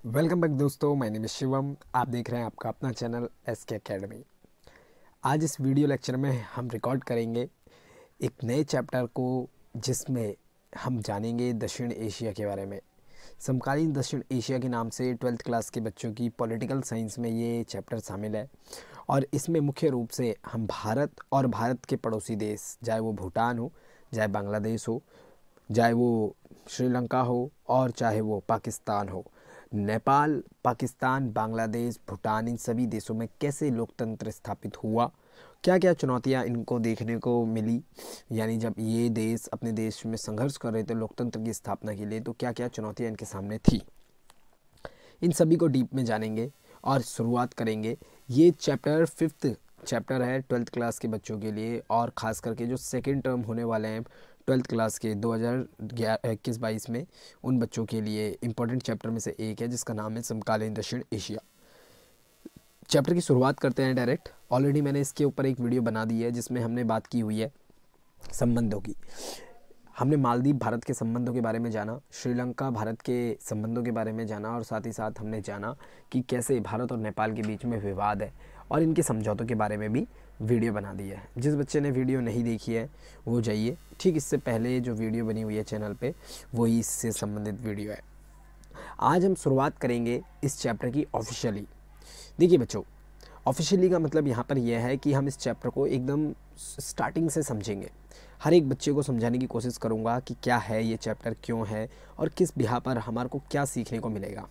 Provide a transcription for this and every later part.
Welcome back दोस्तों, my name is Shivam. आप देख रहे हैं आपका अपना चैनल एसके एकेडमी। आज इस वीडियो लेक्चर में हम रिकॉर्ड करेंगे एक नए चैप्टर को, जिसमें हम जानेंगे दक्षिण एशिया के बारे में। समकालीन दक्षिण एशिया के नाम से 12th क्लास के बच्चों की पॉलिटिकल साइंस में ये चैप्टर शामिल है। और इसमें मुख्य रूप से हम भारत और भारत के पड़ोसी देश, चाहे वो भूटान हो, चाहे बांग्लादेश हो, चाहे वो श्रीलंका हो और चाहे वो पाकिस्तान हो, नेपाल, पाकिस्तान, बांग्लादेश, भूटान, इन सभी देशों में कैसे लोकतंत्र स्थापित हुआ, क्या क्या चुनौतियां इनको देखने को मिली, यानी जब ये देश अपने देश में संघर्ष कर रहे थे लोकतंत्र की स्थापना के लिए, तो क्या क्या चुनौतियां इनके सामने थी। इन सभी को डीप में जानेंगे और शुरुआत करेंगे। ये चैप्टर 5th चैप्टर है 12th क्लास के बच्चों के लिए, और ख़ास करके जो सेकेंड टर्म होने वाले हैं 12th क्लास के 2021-22 में, उन बच्चों के लिए इम्पोर्टेंट चैप्टर में से एक है, जिसका नाम है समकालीन दक्षिण एशिया। चैप्टर की शुरुआत करते हैं डायरेक्ट। ऑलरेडी मैंने इसके ऊपर एक वीडियो बना दी है जिसमें हमने बात की हुई है संबंधों की। हमने मालदीव भारत के संबंधों के बारे में जाना, श्रीलंका भारत के संबंधों के बारे में जाना, और साथ ही साथ हमने जाना कि कैसे भारत और नेपाल के बीच में विवाद है, और इनके समझौतों के बारे में भी वीडियो बना दी है। जिस बच्चे ने वीडियो नहीं देखी है वो जाइए, ठीक इससे पहले जो वीडियो बनी हुई है चैनल पे, वही इससे संबंधित वीडियो है। आज हम शुरुआत करेंगे इस चैप्टर की ऑफिशियली। देखिए बच्चों, ऑफिशियली का मतलब यहाँ पर यह है कि हम इस चैप्टर को एकदम स्टार्टिंग से समझेंगे। हर एक बच्चे को समझाने की कोशिश करूँगा कि क्या है ये चैप्टर, क्यों है, और किस बिहा पर हमारे को क्या सीखने को मिलेगा।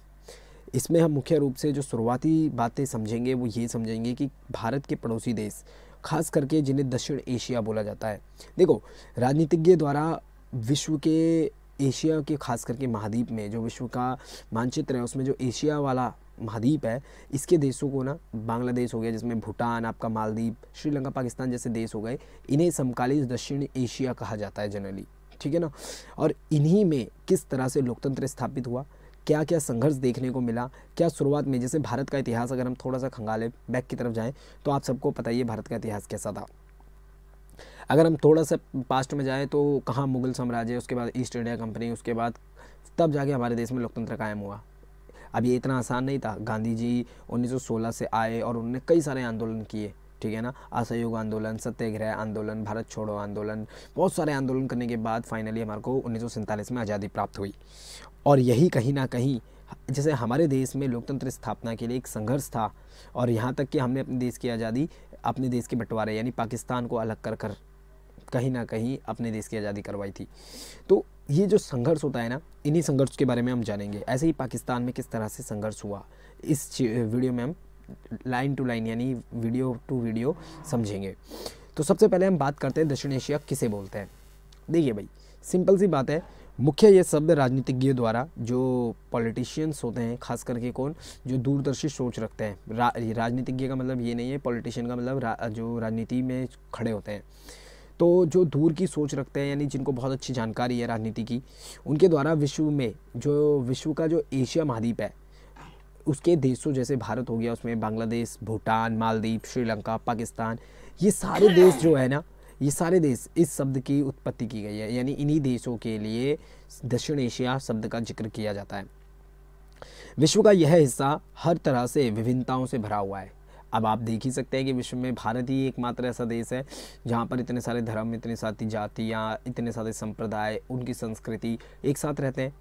इसमें हम मुख्य रूप से जो शुरुआती बातें समझेंगे वो ये समझेंगे कि भारत के पड़ोसी देश, खास करके जिन्हें दक्षिण एशिया बोला जाता है। देखो, राजनीतिज्ञ द्वारा विश्व के एशिया के, खास करके महाद्वीप में जो विश्व का मानचित्र है उसमें जो एशिया वाला महाद्वीप है, इसके देशों को ना, बांग्लादेश हो गया जिसमें भूटान, आपका मालदीव, श्रीलंका, पाकिस्तान जैसे देश हो गए, इन्हें समकालीन दक्षिण एशिया कहा जाता है जनरली, ठीक है ना। और इन्हीं में किस तरह से लोकतंत्र स्थापित हुआ, क्या क्या संघर्ष देखने को मिला, क्या शुरुआत में, जैसे भारत का इतिहास अगर हम थोड़ा सा खंगाले बैक की तरफ जाएं तो आप सबको पता ही है भारत का इतिहास कैसा था। अगर हम थोड़ा सा पास्ट में जाएं तो कहाँ मुगल साम्राज्य, उसके बाद ईस्ट इंडिया कंपनी, उसके बाद तब जाके हमारे देश में लोकतंत्र कायम हुआ। अब ये इतना आसान नहीं था। गांधी जी 1916 से आए और उन्होंने कई सारे आंदोलन किए, ठीक है ना। असहयोग आंदोलन, सत्याग्रह आंदोलन, भारत छोड़ो आंदोलन, बहुत सारे आंदोलन करने के बाद फाइनली हमारे को 1947 में आज़ादी प्राप्त हुई। और यही कहीं ना कहीं, जैसे हमारे देश में लोकतंत्र स्थापना के लिए एक संघर्ष था, और यहाँ तक कि हमने अपने देश की आज़ादी, अपने देश के बंटवारे यानी पाकिस्तान को अलग कर कर कहीं ना कहीं अपने देश की आज़ादी करवाई थी। तो ये जो संघर्ष होता है ना, इन्हीं संघर्ष के बारे में हम जानेंगे। ऐसे ही पाकिस्तान में किस तरह से संघर्ष हुआ, इस वीडियो में हम लाइन टू लाइन यानी वीडियो टू वीडियो समझेंगे। तो सबसे पहले हम बात करते हैं दक्षिण एशिया किसे बोलते हैं। देखिए भाई, सिंपल सी बात है। मुख्य ये शब्द राजनीतिज्ञों द्वारा, जो पॉलिटिशियंस होते हैं, खास करके कौन, जो दूरदर्शी सोच रखते हैं। राजनीतिज्ञ का मतलब ये नहीं है, पॉलिटिशियन का मतलब जो राजनीति में खड़े होते हैं, तो जो दूर की सोच रखते हैं, यानी जिनको बहुत अच्छी जानकारी है राजनीति की, उनके द्वारा विश्व में, जो विश्व का जो एशिया महाद्वीप है, उसके देशों जैसे भारत हो गया, उसमें बांग्लादेश, भूटान, मालदीव, श्रीलंका, पाकिस्तान, ये सारे देश जो है ना, ये सारे देश, इस शब्द की उत्पत्ति की गई है, यानी इन्हीं देशों के लिए दक्षिण एशिया शब्द का जिक्र किया जाता है। विश्व का यह हिस्सा हर तरह से विभिन्नताओं से भरा हुआ है। अब आप देख ही सकते हैं कि विश्व में भारत ही एकमात्र ऐसा देश है जहाँ पर इतने सारे धर्म, इतनी सारी जातियाँ, इतने सारे संप्रदाय, उनकी संस्कृति एक साथ रहते हैं।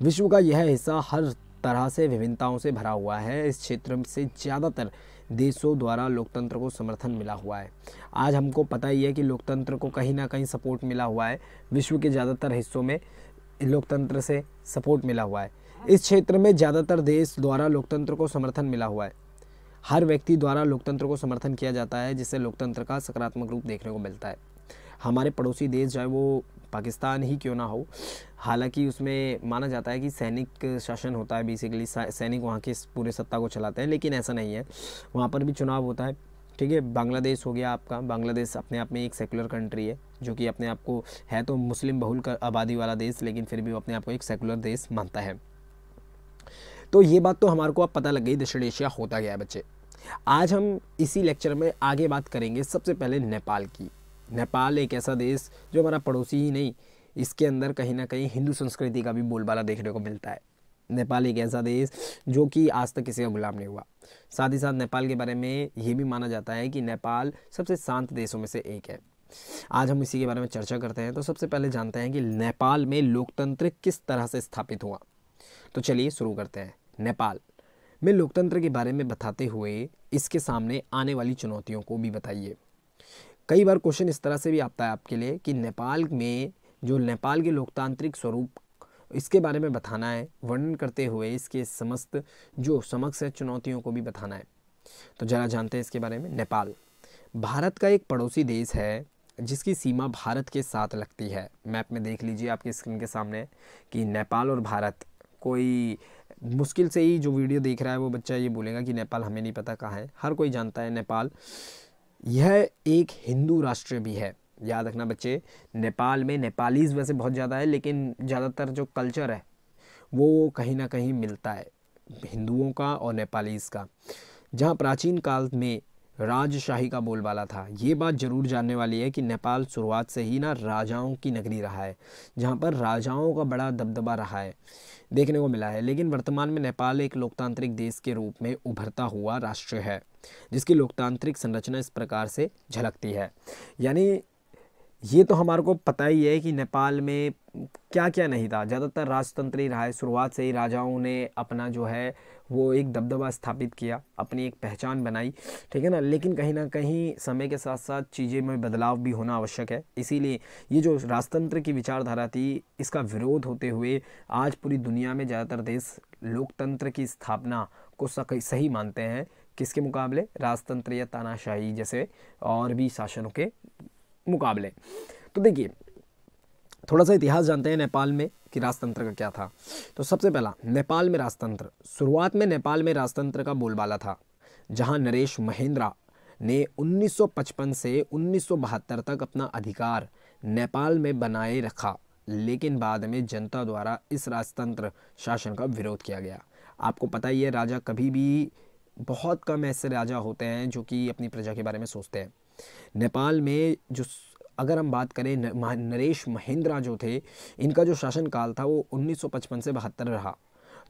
विश्व का यह हिस्सा हर तरह से विभिन्नताओं से भरा हुआ है। इस क्षेत्र से ज़्यादातर देशों द्वारा लोकतंत्र को समर्थन मिला हुआ है। आज हमको पता ही है कि लोकतंत्र को कहीं ना कहीं सपोर्ट मिला हुआ है, विश्व के ज़्यादातर हिस्सों में लोकतंत्र से सपोर्ट मिला हुआ है। इस क्षेत्र में ज़्यादातर देश द्वारा लोकतंत्र को समर्थन मिला हुआ है। हर व्यक्ति द्वारा लोकतंत्र को समर्थन किया जाता है, जिससे लोकतंत्र का सकारात्मक रूप देखने को मिलता है। हमारे पड़ोसी देश, चाहे वो पाकिस्तान ही क्यों ना हो, हालांकि उसमें माना जाता है कि सैनिक शासन होता है, बेसिकली सैनिक वहाँ के पूरे सत्ता को चलाते हैं, लेकिन ऐसा नहीं है। वहाँ पर भी चुनाव होता है, ठीक है। बांग्लादेश हो गया आपका, बांग्लादेश अपने आप में एक सेकुलर कंट्री है, जो कि अपने आप को है तो मुस्लिम बहुल आबादी वाला देश, लेकिन फिर भी वो अपने आप को एक सेकुलर देश मानता है। तो ये बात तो हमारे को अब पता लग गई दक्षिण एशिया होता गया है बच्चे। आज हम इसी लेक्चर में आगे बात करेंगे सबसे पहले नेपाल की। नेपाल एक ऐसा देश जो हमारा पड़ोसी ही नहीं, इसके अंदर कहीं ना कहीं हिंदू संस्कृति का भी बोलबाला देखने को मिलता है। नेपाल एक ऐसा देश जो कि आज तक किसी का गुलाम नहीं हुआ। साथ ही साथ नेपाल के बारे में ये भी माना जाता है कि नेपाल सबसे शांत देशों में से एक है। आज हम इसी के बारे में चर्चा करते हैं। तो सबसे पहले जानते हैं कि नेपाल में लोकतंत्र किस तरह से स्थापित हुआ। तो चलिए शुरू करते हैं। नेपाल में लोकतंत्र के बारे में बताते हुए इसके सामने आने वाली चुनौतियों को भी बताइए। कई बार क्वेश्चन इस तरह से भी आता है आपके लिए कि नेपाल में जो नेपाल के लोकतांत्रिक स्वरूप, इसके बारे में बताना है, वर्णन करते हुए इसके समस्त जो समक्ष चुनौतियों को भी बताना है। तो जरा जानते हैं इसके बारे में। नेपाल भारत का एक पड़ोसी देश है जिसकी सीमा भारत के साथ लगती है। मैप में देख लीजिए आपकी स्क्रीन के सामने कि नेपाल और भारत, कोई मुश्किल से ही जो वीडियो देख रहा है वो बच्चा ये बोलेगा कि नेपाल हमें नहीं पता कहाँ है। हर कोई जानता है नेपाल। यह एक हिंदू राष्ट्र भी है। याद रखना बच्चे, नेपाल में नेपालीज वैसे बहुत ज़्यादा है, लेकिन ज़्यादातर जो कल्चर है वो कहीं ना कहीं मिलता है हिंदुओं का और नेपालीज का। जहाँ प्राचीन काल में राजशाही का बोलबाला था। ये बात जरूर जानने वाली है कि नेपाल शुरुआत से ही ना राजाओं की नगरी रहा है, जहाँ पर राजाओं का बड़ा दबदबा रहा है, देखने को मिला है। लेकिन वर्तमान में नेपाल एक लोकतांत्रिक देश के रूप में उभरता हुआ राष्ट्र है, जिसकी लोकतांत्रिक संरचना इस प्रकार से झलकती है। यानी ये तो हमारे को पता ही है कि नेपाल में क्या क्या नहीं था, ज़्यादातर राजतंत्र ही रहा है। शुरुआत से ही राजाओं ने अपना जो है वो एक दबदबा स्थापित किया, अपनी एक पहचान बनाई, ठीक है ना। लेकिन कहीं ना कहीं समय के साथ साथ चीज़ें में बदलाव भी होना आवश्यक है। इसीलिए ये जो राजतंत्र की विचारधारा थी, इसका विरोध होते हुए आज पूरी दुनिया में ज़्यादातर देश लोकतंत्र की स्थापना को सही मानते हैं। किसके मुकाबले? राजतंत्र या तानाशाही जैसे और भी शासनों के मुकाबले। तो देखिए, थोड़ा सा इतिहास जानते हैं नेपाल में कि राजतंत्र का क्या था। तो सबसे पहला, नेपाल में राजतंत्र। शुरुआत में नेपाल में राजतंत्र का बोलबाला था, जहां नरेश महेंद्रा ने 1955 से 1972 तक अपना अधिकार नेपाल में बनाए रखा। लेकिन बाद में जनता द्वारा इस राजतंत्र शासन का विरोध किया गया। आपको पता ही है, राजा कभी भी, बहुत कम ऐसे राजा होते हैं जो कि अपनी प्रजा के बारे में सोचते हैं। नेपाल में जो अगर हम बात करें, नरेश महेंद्रा जो थे, इनका जो शासनकाल था वो 1955 से 72 रहा।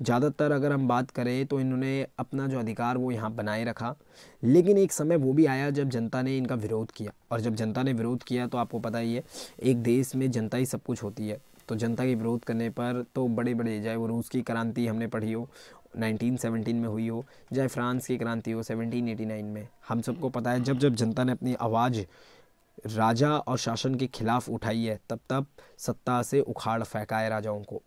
ज़्यादातर अगर हम बात करें तो इन्होंने अपना जो अधिकार वो यहाँ बनाए रखा। लेकिन एक समय वो भी आया जब जनता ने इनका विरोध किया, और जब जनता ने विरोध किया तो आपको पता ही है, एक देश में जनता ही सब कुछ होती है। तो जनता के विरोध करने पर तो बड़े बड़े, चाहे वो रूस की क्रांति हमने पढ़ी हो 1917 में हुई हो, चाहे फ्रांस की क्रांति हो 1789 में, हम सबको पता है जब जब जनता ने अपनी आवाज़ राजा और शासन के खिलाफ उठाई है, तब तब सत्ता से उखाड़ फेंका है राजाओं को।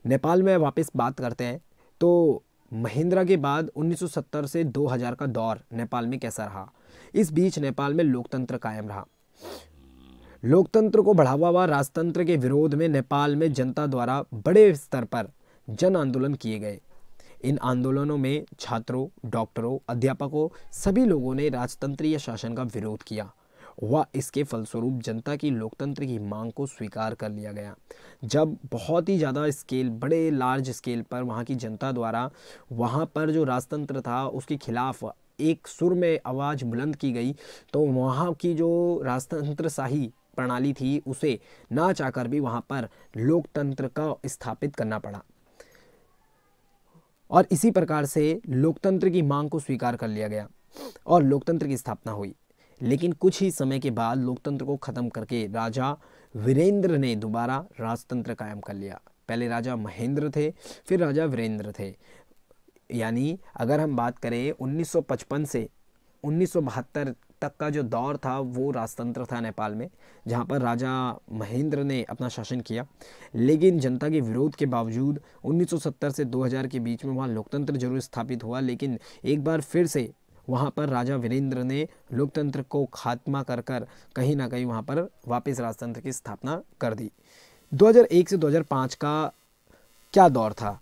नेपाल में वापस बात करते हैं तो महेंद्रा के बाद 1970 से 2000 का दौर नेपाल में कैसा रहा। इस बीच नेपाल में लोकतंत्र कायम रहा। लोकतंत्र को बढ़ावा हुआ राजतंत्र के विरोध में नेपाल में जनता द्वारा बड़े स्तर पर जन आंदोलन किए गए। इन आंदोलनों में छात्रों, डॉक्टरों, अध्यापकों, सभी लोगों ने राजतंत्रीय शासन का विरोध किया। वह इसके फलस्वरूप जनता की लोकतंत्र की मांग को स्वीकार कर लिया गया। जब बहुत ही ज़्यादा स्केल, बड़े लार्ज स्केल पर वहाँ की जनता द्वारा वहाँ पर जो राजतंत्र था उसके खिलाफ एक सुर में आवाज़ बुलंद की गई, तो वहाँ की जो राजतंत्रशाही प्रणाली थी उसे ना चाहकर भी वहाँ पर लोकतंत्र का स्थापित करना पड़ा, और इसी प्रकार से लोकतंत्र की मांग को स्वीकार कर लिया गया और लोकतंत्र की स्थापना हुई। लेकिन कुछ ही समय के बाद लोकतंत्र को ख़त्म करके राजा वीरेंद्र ने दोबारा राजतंत्र कायम कर लिया। पहले राजा महेंद्र थे, फिर राजा वीरेंद्र थे। यानी अगर हम बात करें 1955 से 1972 तक का जो दौर था वो राजतंत्र था नेपाल में, जहाँ पर राजा महेंद्र ने अपना शासन किया। लेकिन जनता के विरोध के बावजूद 1970 से 2000 के बीच में वहाँ लोकतंत्र जरूर स्थापित हुआ, लेकिन एक बार फिर से वहाँ पर राजा वीरेंद्र ने लोकतंत्र को खात्मा कर कहीं ना कहीं वहाँ पर वापस राजतंत्र की स्थापना कर दी। 2001 से 2005 का क्या दौर था?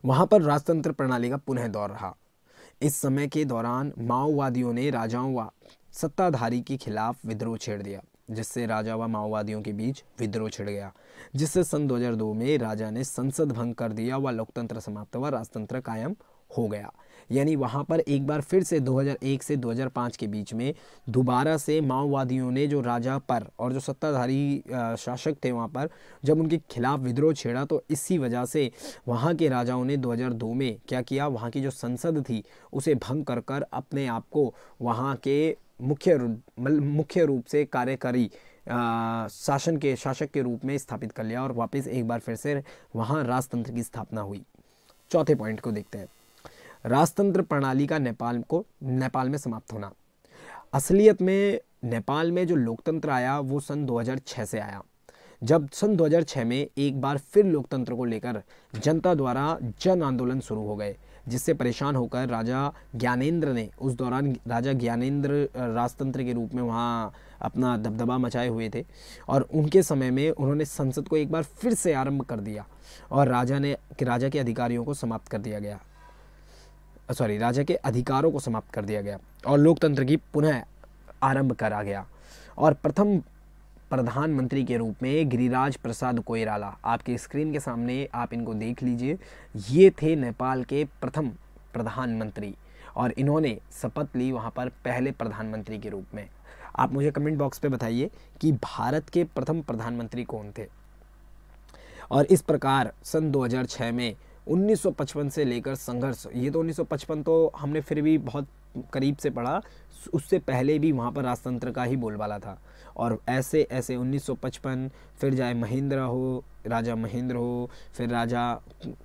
वहाँ पर राजतंत्र प्रणाली का पुनः दौर रहा। इस समय के दौरान माओवादियों ने राजाओं व सत्ताधारी के खिलाफ विद्रोह छेड़ दिया, जिससे राजा व माओवादियों के बीच विद्रोह छिड़ गया, जिससे सन 2002 में राजा ने संसद भंग कर दिया व लोकतंत्र समाप्त हुआ, राजतंत्र कायम हो गया। यानी वहाँ पर एक बार फिर से 2001 से 2005 के बीच में दोबारा से माओवादियों ने जो राजा पर और जो सत्ताधारी शासक थे वहाँ पर, जब उनके खिलाफ विद्रोह छेड़ा, तो इसी वजह से वहाँ के राजाओं ने 2002 में क्या किया, वहाँ की जो संसद थी उसे भंग कर कर अपने आप को वहाँ के मुख्य रूप से कार्यकारी शासक के रूप में स्थापित कर लिया और वापस एक बार फिर से वहाँ राजतंत्र की स्थापना हुई। चौथे पॉइंट को देखते हैं, राजतंत्र प्रणाली का नेपाल में समाप्त होना। असलियत में नेपाल में जो लोकतंत्र आया वो सन 2006 से आया, जब सन 2006 में एक बार फिर लोकतंत्र को लेकर जनता द्वारा जन आंदोलन शुरू हो गए, जिससे परेशान होकर राजा ज्ञानेंद्र ने, उस दौरान राजा ज्ञानेंद्र राजतंत्र के रूप में वहाँ अपना दबदबा मचाए हुए थे, और उनके समय में उन्होंने संसद को एक बार फिर से आरंभ कर दिया और राजा के अधिकारियों को समाप्त कर दिया गया, राजा के अधिकारों को समाप्त कर दिया गया और लोकतंत्र की पुनः आरंभ करा गया। और प्रथम प्रधानमंत्री के रूप में गिरिराज प्रसाद कोइराला, आपके स्क्रीन के सामने आप इनको देख लीजिए, ये थे नेपाल के प्रथम प्रधानमंत्री और इन्होंने शपथ ली वहाँ पर पहले प्रधानमंत्री के रूप में। आप मुझे कमेंट बॉक्स पे बताइए कि भारत के प्रथम प्रधानमंत्री कौन थे। और इस प्रकार सन 2006 में 1955 से लेकर संघर्ष, ये तो 1955 तो हमने फिर भी बहुत करीब से पढ़ा, उससे पहले भी वहाँ पर राजतंत्र का ही बोलबाला था। और ऐसे ऐसे 1955 फिर चाहे महेंद्र हो, राजा महेंद्र हो, फिर राजा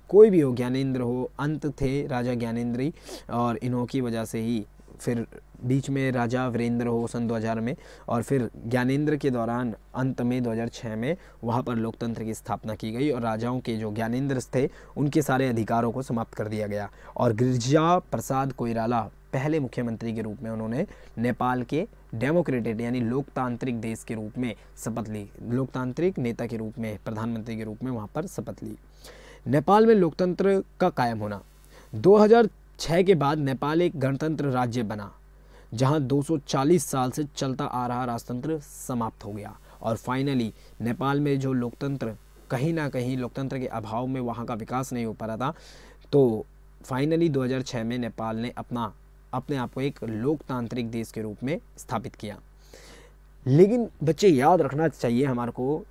कोई भी हो, ज्ञानेंद्र हो, अंत थे राजा ज्ञानेंद्री, और इन्हों की वजह से ही फिर बीच में राजा वीरेंद्र हो सन 2000 में, और फिर ज्ञानेंद्र के दौरान अंत में 2006 में वहाँ पर लोकतंत्र की स्थापना की गई और राजाओं के जो ज्ञानेंद्र थे उनके सारे अधिकारों को समाप्त कर दिया गया। और गिरिजा प्रसाद कोइराला पहले मुख्यमंत्री के रूप में उन्होंने नेपाल के डेमोक्रेटेड यानी लोकतांत्रिक देश के रूप में शपथ ली, लोकतांत्रिक नेता के रूप में, प्रधानमंत्री के रूप में वहाँ पर शपथ ली। नेपाल में लोकतंत्र का कायम होना। 2006 के बाद नेपाल एक गणतंत्र राज्य बना, जहां 240 साल से चलता आ रहा राजतंत्र समाप्त हो गया और फाइनली नेपाल में जो लोकतंत्र, कहीं ना कहीं लोकतंत्र के अभाव में वहां का विकास नहीं हो पा रहा था, तो फाइनली 2006 में नेपाल ने अपने आप को एक लोकतांत्रिक देश के रूप में स्थापित किया। लेकिन बच्चे याद रखना चाहिए हमारे को,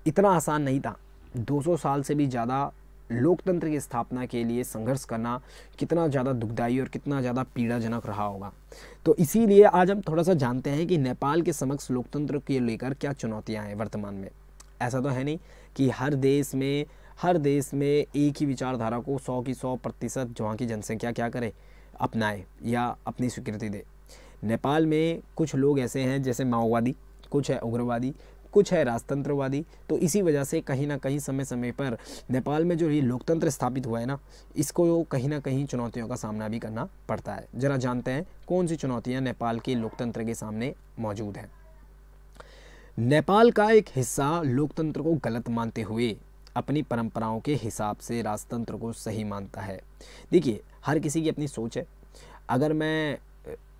इतना आसान नहीं था। 200 साल से भी ज़्यादा लोकतंत्र की स्थापना के लिए संघर्ष करना कितना ज़्यादा दुखदायी और कितना ज़्यादा पीड़ाजनक रहा होगा। तो इसीलिए आज हम थोड़ा सा जानते हैं कि नेपाल के समक्ष लोकतंत्र के लेकर क्या चुनौतियां हैं वर्तमान में। ऐसा तो है नहीं कि हर देश में एक ही विचारधारा को 100% वहाँ की जनसंख्या क्या करे, अपनाए या अपनी स्वीकृति दे। नेपाल में कुछ लोग ऐसे हैं जैसे माओवादी, कुछ है उग्रवादी, कुछ है राजतंत्रवादी। तो इसी वजह से कहीं ना कहीं समय समय पर नेपाल में जो ये लोकतंत्र स्थापित हुआ है ना, इसको कहीं ना कहीं चुनौतियों का सामना भी करना पड़ता है। जरा जानते हैं कौन सी चुनौतियां नेपाल के लोकतंत्र के सामने मौजूद हैं। नेपाल का एक हिस्सा लोकतंत्र को गलत मानते हुए अपनी परंपराओं के हिसाब से राजतंत्र को सही मानता है। देखिए, हर किसी की अपनी सोच है। अगर मैं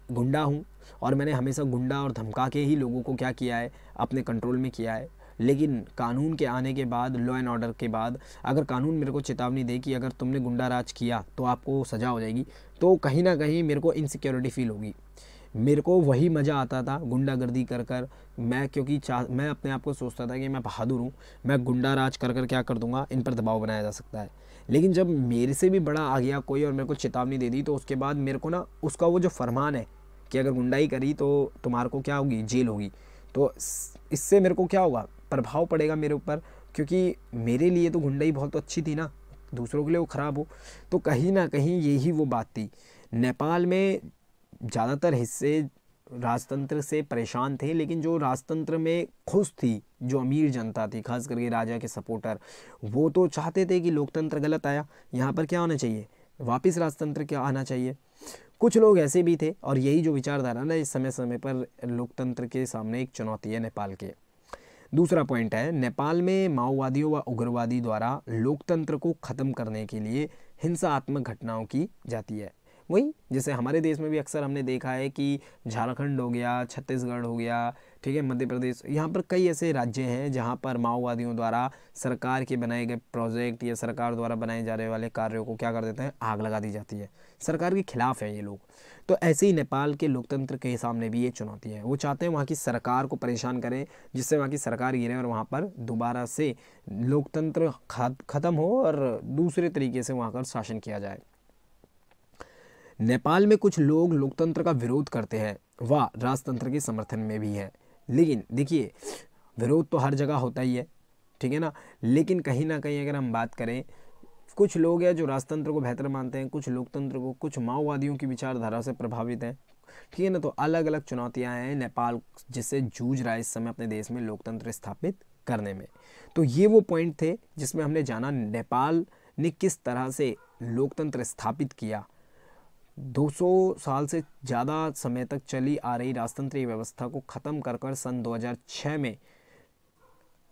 गुंडा हूँ और मैंने हमेशा गुंडा और धमका के ही लोगों को क्या किया है, अपने कंट्रोल में किया है, लेकिन कानून के आने के बाद, लॉ एंड ऑर्डर के बाद, अगर कानून मेरे को चेतावनी दे कि अगर तुमने गुंडा राज किया तो आपको सज़ा हो जाएगी, तो कहीं ना कहीं मेरे को इनसिक्योरिटी फील होगी। मेरे को वही मज़ा आता था गुंडागर्दी कर कर, मैं क्योंकि मैं अपने आप को सोचता था कि मैं बहादुर हूँ, मैं गुंडा राज कर कर क्या कर दूंगा, इन पर दबाव बनाया जा सकता है। लेकिन जब मेरे से भी बड़ा आ गया कोई और मेरे को चेतावनी दे दी, तो उसके बाद मेरे को ना उसका वो जो फरमान है कि अगर गुंडाई करी तो तुम्हारे को क्या होगी, जेल होगी, तो इससे मेरे को क्या होगा, प्रभाव पड़ेगा मेरे ऊपर, क्योंकि मेरे लिए तो गुंडाई बहुत अच्छी थी ना, दूसरों के लिए वो ख़राब हो। तो कहीं ना कहीं यही वो बात थी। नेपाल में ज़्यादातर हिस्से राजतंत्र से परेशान थे, लेकिन जो राजतंत्र में खुश थी, जो अमीर जनता थी, खास करके राजा के सपोर्टर, वो तो चाहते थे कि लोकतंत्र गलत आया, यहाँ पर क्या होना चाहिए, वापस राजतंत्र क्या आना चाहिए। कुछ लोग ऐसे भी थे, और यही जो विचारधारा ना इस समय समय पर लोकतंत्र के सामने एक चुनौती है नेपाल के। दूसरा पॉइंट है, नेपाल में माओवादियों व उग्रवादी द्वारा लोकतंत्र को ख़त्म करने के लिए हिंसात्मक घटनाओं की जाती है। वही जैसे हमारे देश में भी अक्सर हमने देखा है कि झारखंड हो गया, छत्तीसगढ़ हो गया, ठीक है, मध्य प्रदेश, यहाँ पर कई ऐसे राज्य हैं जहाँ पर माओवादियों द्वारा सरकार के बनाए गए प्रोजेक्ट या सरकार द्वारा बनाए जाने वाले कार्यों को क्या कर देते हैं, आग लगा दी जाती है। सरकार के खिलाफ है ये लोग। तो ऐसे ही नेपाल के लोकतंत्र के सामने भी ये चुनौती है। वो चाहते हैं वहाँ की सरकार को परेशान करें, जिससे वहाँ की सरकार गिरे और वहाँ पर दोबारा से लोकतंत्र खत्म हो और दूसरे तरीके से वहाँ पर शासन किया जाए। नेपाल में कुछ लोग लोकतंत्र का विरोध करते हैं, वह राजतंत्र के समर्थन में भी है। लेकिन देखिए, विरोध तो हर जगह होता ही है, ठीक है ना, लेकिन कहीं ना कहीं अगर हम बात करें, कुछ लोग हैं जो राजतंत्र को बेहतर मानते हैं, कुछ लोकतंत्र को, कुछ माओवादियों की विचारधारा से प्रभावित हैं, ठीक है ना। तो अलग अलग चुनौतियां हैं नेपाल जिससे जूझ रहा है इस समय अपने देश में लोकतंत्र स्थापित करने में। तो ये वो पॉइंट थे जिसमें हमने जाना नेपाल ने किस तरह से लोकतंत्र स्थापित किया। 200 साल से ज़्यादा समय तक चली आ रही राजतंत्रीय व्यवस्था को ख़त्म कर कर सन 2006 में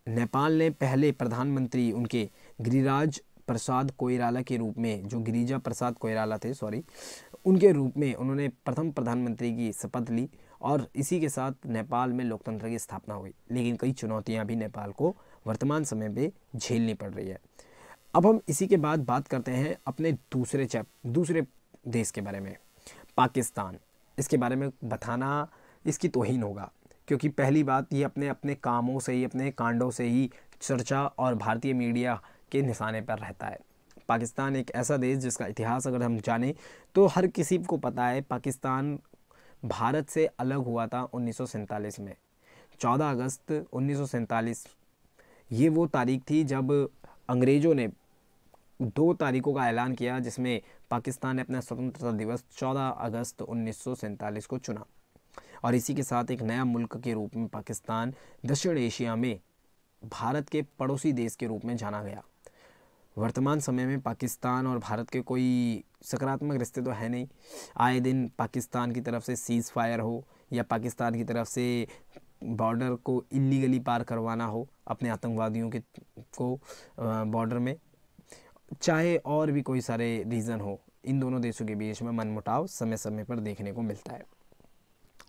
नेपाल ने पहले प्रधानमंत्री उनके गिरिराज प्रसाद कोइराला के रूप में, जो गिरिजा प्रसाद कोइराला थे, सॉरी, उनके रूप में उन्होंने प्रथम प्रधानमंत्री की शपथ ली और इसी के साथ नेपाल में लोकतंत्र की स्थापना हुई। लेकिन कई चुनौतियां भी नेपाल को वर्तमान समय पे झेलनी पड़ रही है। अब हम इसी के बाद बात करते हैं अपने दूसरे देश के बारे में, पाकिस्तान। इसके बारे में बताना इसकी तौहीन होगा, क्योंकि पहली बात ये अपने अपने कामों से ही, अपने कांडों से ही चर्चा और भारतीय मीडिया के निशाने पर रहता है। पाकिस्तान एक ऐसा देश जिसका इतिहास अगर हम जानें तो हर किसी को पता है, पाकिस्तान भारत से अलग हुआ था 1947 में। 14 अगस्त 1947 ये वो तारीख थी जब अंग्रेज़ों ने 2 तारीखों का ऐलान किया, जिसमें पाकिस्तान ने अपना स्वतंत्रता दिवस 14 अगस्त 1947 को चुना और इसी के साथ एक नया मुल्क के रूप में पाकिस्तान दक्षिण एशिया में भारत के पड़ोसी देश के रूप में जाना गया। वर्तमान समय में पाकिस्तान और भारत के कोई सकारात्मक रिश्ते तो है नहीं। आए दिन पाकिस्तान की तरफ से सीज़ फायर हो या पाकिस्तान की तरफ से बॉर्डर को इलीगली पार करवाना हो अपने आतंकवादियों के को बॉर्डर में, चाहे और भी कोई सारे रीज़न हो, इन दोनों देशों के बीच में मनमुटाव समय समय पर देखने को मिलता है।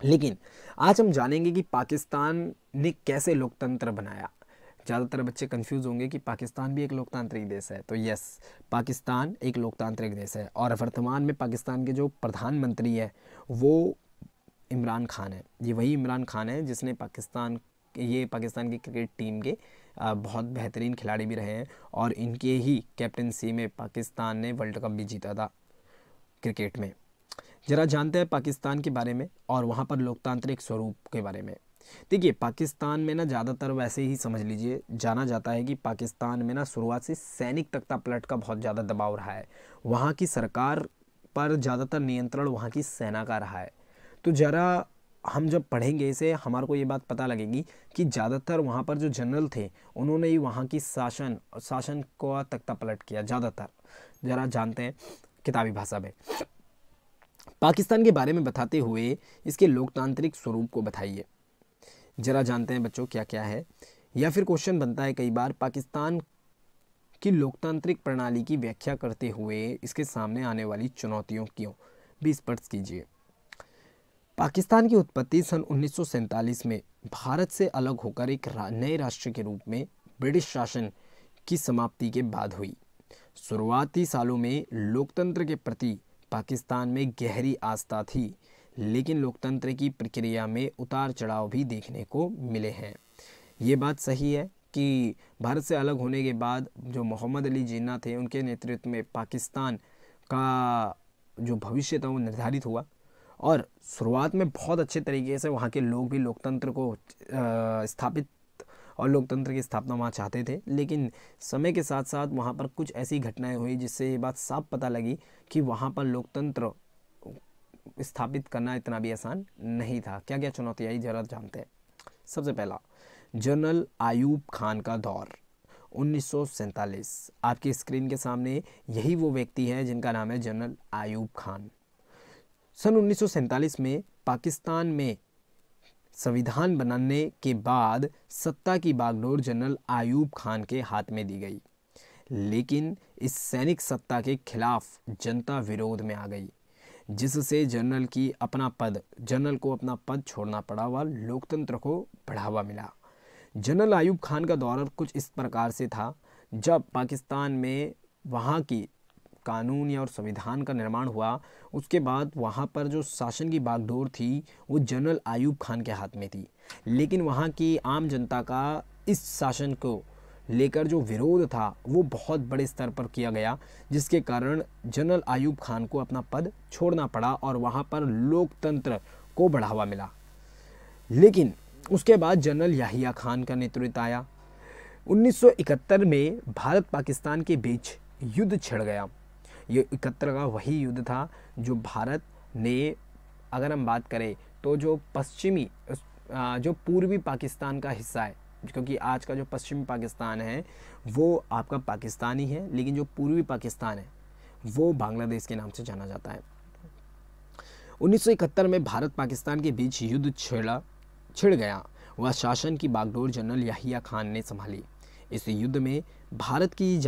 लेकिन आज हम जानेंगे कि पाकिस्तान ने कैसे लोकतंत्र बनाया। ज़्यादातर बच्चे कंफ्यूज होंगे कि पाकिस्तान भी एक लोकतांत्रिक देश है, तो यस, पाकिस्तान एक लोकतांत्रिक देश है और वर्तमान में पाकिस्तान के जो प्रधानमंत्री है वो इमरान खान है। ये वही इमरान खान है जिसने पाकिस्तान की क्रिकेट टीम के बहुत बेहतरीन खिलाड़ी भी रहे हैं और इनके ही कैप्टनसी में पाकिस्तान ने वर्ल्ड कप भी जीता था क्रिकेट में। जरा जानते हैं पाकिस्तान के बारे में और वहाँ पर लोकतांत्रिक स्वरूप के बारे में। देखिए, पाकिस्तान में ना ज़्यादातर वैसे ही समझ लीजिए जाना जाता है कि पाकिस्तान में ना शुरुआत से सैनिक तख्तापलट का बहुत ज़्यादा दबाव रहा है। वहाँ की सरकार पर ज़्यादातर नियंत्रण वहाँ की सेना का रहा है। तो ज़रा हम जब पढ़ेंगे इसे हमारे को ये बात पता लगेगी कि ज़्यादातर वहाँ पर जो जनरल थे उन्होंने ही वहाँ की शासन को तख्तापलट किया ज़्यादातर। ज़रा जानते हैं किताबी भाषा में। पाकिस्तान के बारे में बताते हुए इसके लोकतांत्रिक स्वरूप को बताइए। जरा जानते हैं बच्चों क्या क्या है, या फिर क्वेश्चन बनता है कई बार, पाकिस्तान की लोकतांत्रिक प्रणाली की व्याख्या करते हुए इसके सामने आने वाली चुनौतियों क्यों भी स्पष्ट कीजिए। पाकिस्तान की उत्पत्ति सन 1947 में भारत से अलग होकर एक नए राष्ट्र के रूप में ब्रिटिश शासन की समाप्ति के बाद हुई। शुरुआती सालों में लोकतंत्र के प्रति पाकिस्तान में गहरी आस्था थी, लेकिन लोकतंत्र की प्रक्रिया में उतार चढ़ाव भी देखने को मिले हैं। ये बात सही है कि भारत से अलग होने के बाद जो मोहम्मद अली जिन्ना थे उनके नेतृत्व में पाकिस्तान का जो भविष्य था वो निर्धारित हुआ और शुरुआत में बहुत अच्छे तरीके से वहाँ के लोग भी लोकतंत्र को स्थापित और लोकतंत्र की स्थापना वहाँ चाहते थे। लेकिन समय के साथ साथ वहाँ पर कुछ ऐसी घटनाएं हुई जिससे ये बात साफ पता लगी कि वहाँ पर लोकतंत्र स्थापित करना इतना भी आसान नहीं था। क्या क्या चुनौती आई जरा जानते हैं। सबसे पहला, जनरल आयूब खान का दौर 1947। आपकी स्क्रीन के सामने यही वो व्यक्ति है जिनका नाम है जनरल आयूब खान। सन 1947 में पाकिस्तान में संविधान बनने के बाद सत्ता की बागडोर जनरल आयूब खान के हाथ में दी गई, लेकिन इस सैनिक सत्ता के खिलाफ जनता विरोध में आ गई। जिससे जनरल को अपना पद छोड़ना पड़ा व लोकतंत्र को बढ़ावा मिला। जनरल आयूब खान का दौर कुछ इस प्रकार से था, जब पाकिस्तान में वहाँ की कानून या और संविधान का निर्माण हुआ, उसके बाद वहाँ पर जो शासन की बागडोर थी वो जनरल आयूब खान के हाथ में थी। लेकिन वहाँ की आम जनता का इस शासन को लेकर जो विरोध था वो बहुत बड़े स्तर पर किया गया, जिसके कारण जनरल आयूब खान को अपना पद छोड़ना पड़ा और वहाँ पर लोकतंत्र को बढ़ावा मिला। लेकिन उसके बाद जनरल याहिया खान का नेतृत्व आया। 1971 में भारत पाकिस्तान के बीच युद्ध छिड़ गया। ये 71 का वही युद्ध था जो भारत ने, अगर हम बात करें तो जो पूर्वी पाकिस्तान का हिस्सा है, क्योंकि आज का जो पश्चिमी पाकिस्तान है वो आपका पाकिस्तान ही है, लेकिन जो पूर्वी पाकिस्तान है वो बांग्लादेश के नाम से जाना जाता है। 1971 में भारत पाकिस्तान के बीच युद्ध छिड़ गया। वह शासन की बागडोर जनरल याहिया खान ने संभाली। इस युद्ध में भारत की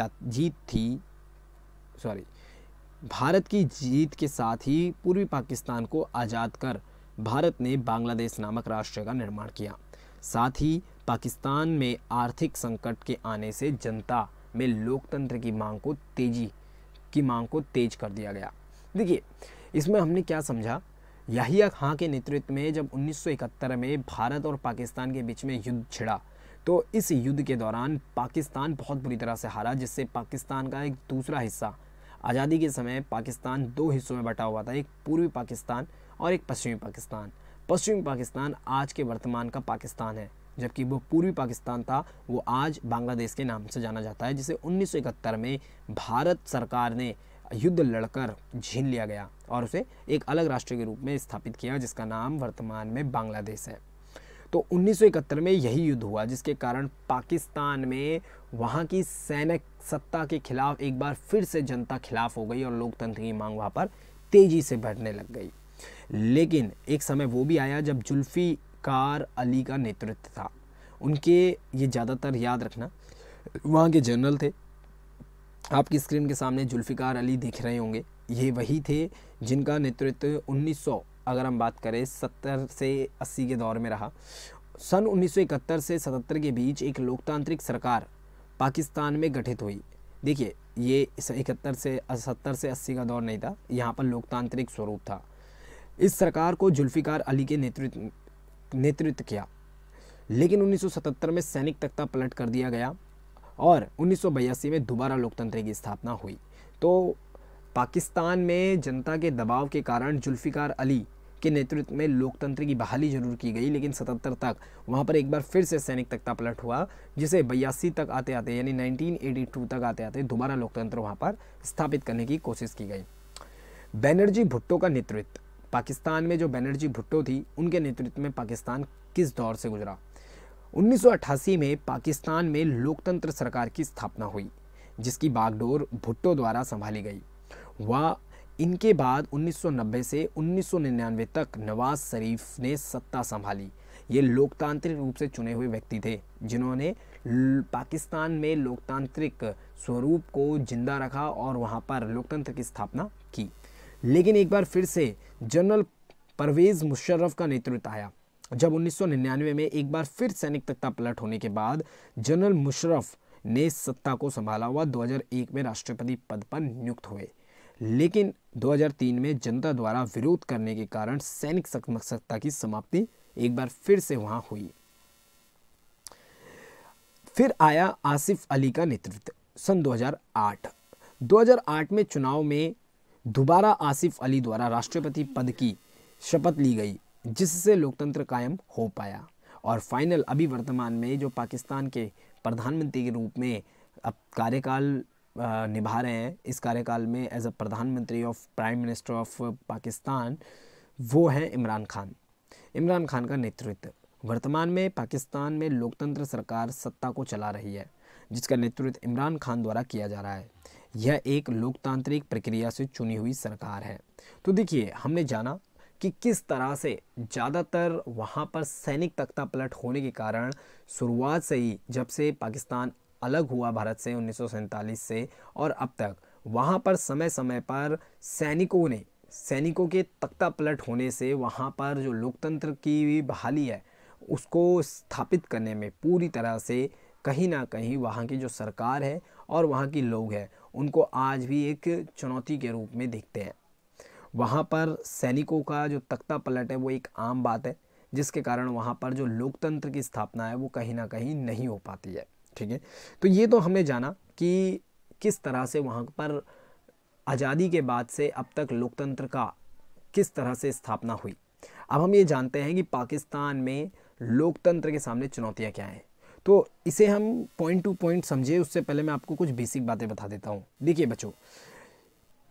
जीत के साथ ही पूर्वी पाकिस्तान को आज़ाद कर भारत ने बांग्लादेश नामक राष्ट्र का निर्माण किया। साथ ही पाकिस्तान में आर्थिक संकट के आने से जनता में लोकतंत्र की मांग को तेज कर दिया गया। देखिए, इसमें हमने क्या समझा, याहिया खान के नेतृत्व में जब 1971 में भारत और पाकिस्तान के बीच में युद्ध छिड़ा, तो इस युद्ध के दौरान पाकिस्तान बहुत बुरी तरह से हारा, जिससे पाकिस्तान का एक दूसरा हिस्सा, आज़ादी के समय पाकिस्तान दो हिस्सों में बटा हुआ था, एक पूर्वी पाकिस्तान और एक पश्चिमी पाकिस्तान। पश्चिमी पाकिस्तान आज के वर्तमान का पाकिस्तान है, जबकि वो पूर्वी पाकिस्तान था वो आज बांग्लादेश के नाम से जाना जाता है, जिसे 1971 में भारत सरकार ने युद्ध लड़कर छीन लिया गया और उसे एक अलग राष्ट्र के रूप में स्थापित किया, जिसका नाम वर्तमान में बांग्लादेश है। तो 1971 में यही युद्ध हुआ, जिसके कारण पाकिस्तान में वहाँ की सैनिक सत्ता के खिलाफ एक बार फिर से जनता खिलाफ हो गई और लोकतंत्र की मांग वहाँ पर तेजी से बढ़ने लग गई। लेकिन एक समय वो भी आया जब जुल्फ़िकार अली का नेतृत्व था। उनके, ये ज़्यादातर याद रखना, वहाँ के जनरल थे। आपकी स्क्रीन के सामने जुल्फ़िकार अली दिख रहे होंगे, ये वही थे जिनका नेतृत्व 1900, अगर हम बात करें 70 से 80 के दौर में रहा। सन 1971 से 77 के बीच एक लोकतांत्रिक सरकार पाकिस्तान में गठित हुई। देखिए, ये 71 से 70 से 80 का दौर नहीं था, यहाँ पर लोकतांत्रिक स्वरूप था। इस सरकार को जुल्फ़िकार अली के नेतृत्व किया, लेकिन 1977 में सैनिक तख्ता पलट कर दिया गया और 1982 में दोबारा लोकतंत्र की स्थापना हुई। तो पाकिस्तान में जनता के दबाव के कारण जुल्फ़िकार अली के नेतृत्व में लोकतंत्र की बहाली जरूर की गई, लेकिन 77 तक वहाँ पर एक बार फिर से सैनिक तख्ता पलट हुआ, जिसे 82 तक आते आते यानी 1982 तक आते आते दोबारा लोकतंत्र वहाँ पर स्थापित करने की कोशिश की गई। बनर्जी भुट्टो का नेतृत्व, पाकिस्तान में जो बनर्जी भुट्टो थी उनके नेतृत्व में पाकिस्तान किस दौर से गुजरा। 1988 में पाकिस्तान में लोकतंत्र सरकार की स्थापना हुई, जिसकी बागडोर भुट्टो द्वारा संभाली गई। वह इनके बाद 1990 से 1999 तक नवाज शरीफ ने सत्ता संभाली। ये लोकतांत्रिक रूप से चुने हुए व्यक्ति थे, जिन्होंने पाकिस्तान में लोकतांत्रिक स्वरूप को जिंदा रखा और वहाँ पर लोकतंत्र की स्थापना की। लेकिन एक बार फिर से जनरल परवेज़ मुशर्रफ का नेतृत्व आया। जब 1999 में एक बार फिर सैनिक तख्ता पलट होने के बाद जनरल मुशर्रफ ने सत्ता को संभाला हुआ 2001 में राष्ट्रपति पद पर नियुक्त हुए, लेकिन 2003 में जनता द्वारा विरोध करने के कारण सैनिक सत्ता की समाप्ति एक बार फिर से वहां हुई। फिर आया आसिफ अली का नेतृत्व सन 2008 में चुनाव में दोबारा आसिफ अली द्वारा राष्ट्रपति पद की शपथ ली गई, जिससे लोकतंत्र कायम हो पाया। और फाइनल अभी वर्तमान में जो पाकिस्तान के प्रधानमंत्री के रूप में अब कार्यकाल निभा रहे हैं, इस कार्यकाल में एज अ प्रधानमंत्री of prime minister of Pakistan, वो हैं इमरान खान। इमरान खान का नेतृत्व, वर्तमान में पाकिस्तान में लोकतंत्र सरकार सत्ता को चला रही है, जिसका नेतृत्व इमरान खान द्वारा किया जा रहा है। यह एक लोकतांत्रिक प्रक्रिया से चुनी हुई सरकार है। तो देखिए, हमने जाना कि किस तरह से ज़्यादातर वहाँ पर सैनिक तख्ता पलट होने के कारण शुरुआत से ही, जब से पाकिस्तान अलग हुआ भारत से 1947 से और अब तक, वहाँ पर समय समय पर सैनिकों ने सैनिकों के तख्ता पलट होने से वहाँ पर जो लोकतंत्र की बहाली है उसको स्थापित करने में पूरी तरह से कहीं ना कहीं वहाँ की जो सरकार है और वहाँ के लोग हैं उनको आज भी एक चुनौती के रूप में देखते हैं। वहाँ पर सैनिकों का जो तख्ता पलट है वो एक आम बात है, जिसके कारण वहाँ पर जो लोकतंत्र की स्थापना है वो कहीं ना कहीं नहीं हो पाती है। ठीक है, तो ये तो हमने जाना कि किस तरह से वहाँ पर आज़ादी के बाद से अब तक लोकतंत्र का किस तरह से स्थापना हुई। अब हम ये जानते हैं कि पाकिस्तान में लोकतंत्र के सामने चुनौतियाँ क्या हैं। तो इसे हम पॉइंट टू पॉइंट समझे उससे पहले मैं आपको कुछ बेसिक बातें बता देता हूँ। देखिए बच्चों,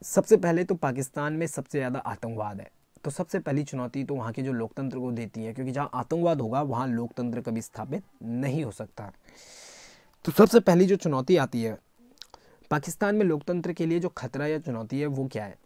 सबसे पहले तो पाकिस्तान में सबसे ज़्यादा आतंकवाद है, तो सबसे पहली चुनौती तो वहाँ के जो लोकतंत्र को देती है, क्योंकि जहाँ आतंकवाद होगा वहाँ लोकतंत्र कभी स्थापित नहीं हो सकता। तो सबसे पहली जो चुनौती आती है पाकिस्तान में लोकतंत्र के लिए, जो खतरा या चुनौती है वो क्या है।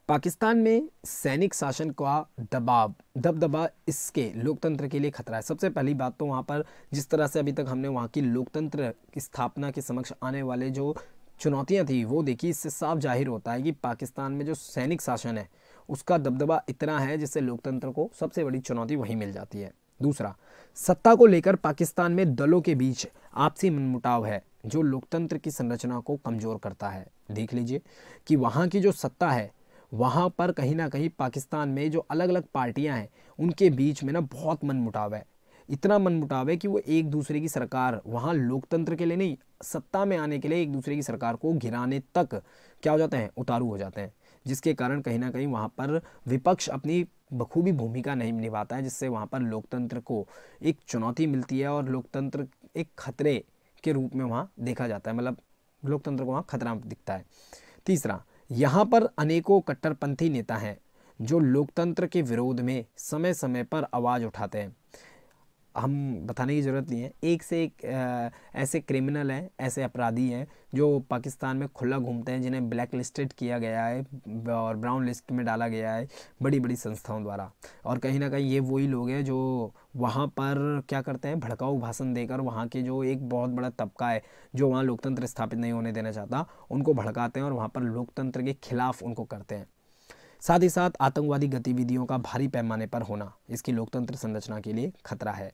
पाकिस्तान में सैनिक शासन का दबदबा इसके लोकतंत्र के लिए खतरा है। सबसे पहली बात तो वहाँ पर जिस तरह से अभी तक हमने वहाँ की लोकतंत्र की स्थापना के समक्ष आने वाले जो चुनौतियाँ थी वो देखी, इससे साफ जाहिर होता है कि पाकिस्तान में जो सैनिक शासन है उसका दबदबा इतना है जिससे लोकतंत्र को सबसे बड़ी चुनौती वहीं मिल जाती है। दूसरा, सत्ता को लेकर पाकिस्तान में दलों के बीच आपसी मनमुटाव है जो लोकतंत्र की संरचना को कमज़ोर करता है। देख लीजिए कि वहाँ की जो सत्ता है वहाँ पर कहीं ना कहीं पाकिस्तान में जो अलग अलग पार्टियाँ हैं उनके बीच में ना बहुत मनमुटाव है। इतना मनमुटाव है कि वो एक दूसरे की सरकार, वहाँ लोकतंत्र के लिए नहीं, सत्ता में आने के लिए एक दूसरे की सरकार को गिराने तक क्या हो जाते हैं, उतारू हो जाते हैं, जिसके कारण कहीं ना कहीं वहाँ पर विपक्ष अपनी बखूबी भूमिका नहीं निभाता है, जिससे वहाँ पर लोकतंत्र को एक चुनौती मिलती है और लोकतंत्र एक खतरे के रूप में वहाँ देखा जाता है, मतलब लोकतंत्र को वहाँ खतरा दिखता है। तीसरा, यहाँ पर अनेकों कट्टरपंथी नेता हैं जो लोकतंत्र के विरोध में समय समय पर आवाज़ उठाते हैं। हम बताने की ज़रूरत नहीं है, एक से एक ऐसे क्रिमिनल हैं, ऐसे अपराधी हैं जो पाकिस्तान में खुला घूमते हैं, जिन्हें ब्लैक लिस्टेड किया गया है और ब्राउन लिस्ट में डाला गया है बड़ी बड़ी संस्थाओं द्वारा। और कहीं ना कहीं ये वही लोग हैं जो वहाँ पर क्या करते हैं, भड़काऊ भाषण देकर वहाँ के जो एक बहुत बड़ा तबका है जो वहाँ लोकतंत्र स्थापित नहीं होने देना चाहता, उनको भड़काते हैं और वहाँ पर लोकतंत्र के खिलाफ उनको करते हैं। साथ ही साथ आतंकवादी गतिविधियों का भारी पैमाने पर होना इसकी लोकतंत्र संरचना के लिए खतरा है।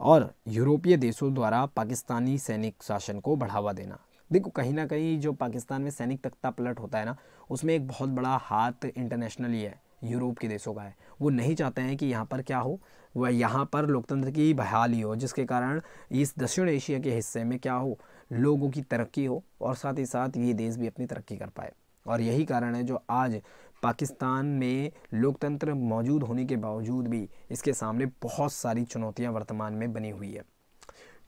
और यूरोपीय देशों द्वारा पाकिस्तानी सैनिक शासन को बढ़ावा देना। देखो कहीं ना कहीं जो पाकिस्तान में सैनिक तख्ता पलट होता है ना, उसमें एक बहुत बड़ा हाथ इंटरनेशनली है, यूरोप के देशों का है। वो नहीं चाहते हैं कि यहाँ पर क्या हो, वह यहाँ पर लोकतंत्र की बहाली हो, जिसके कारण इस दक्षिण एशिया के हिस्से में क्या हो, लोगों की तरक्की हो और साथ ही साथ ये देश भी अपनी तरक्की कर पाए। और यही कारण है जो आज पाकिस्तान में लोकतंत्र मौजूद होने के बावजूद भी इसके सामने बहुत सारी चुनौतियां वर्तमान में बनी हुई है।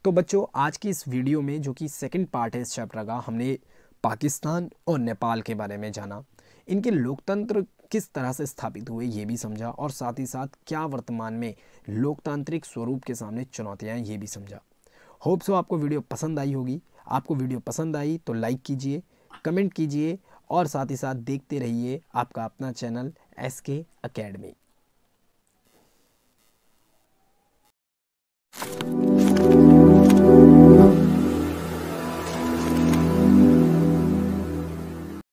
तो बच्चों, आज की इस वीडियो में जो कि सेकंड पार्ट है इस चैप्टर का, हमने पाकिस्तान और नेपाल के बारे में जाना, इनके लोकतंत्र किस तरह से स्थापित हुए ये भी समझा और साथ ही साथ क्या वर्तमान में लोकतांत्रिक स्वरूप के सामने चुनौतियाँ हैं ये भी समझा। होप सो आपको वीडियो पसंद आई होगी। आपको वीडियो पसंद आई तो लाइक कीजिए, कमेंट कीजिए और साथ ही साथ देखते रहिए आपका अपना चैनल SK अकेडमी।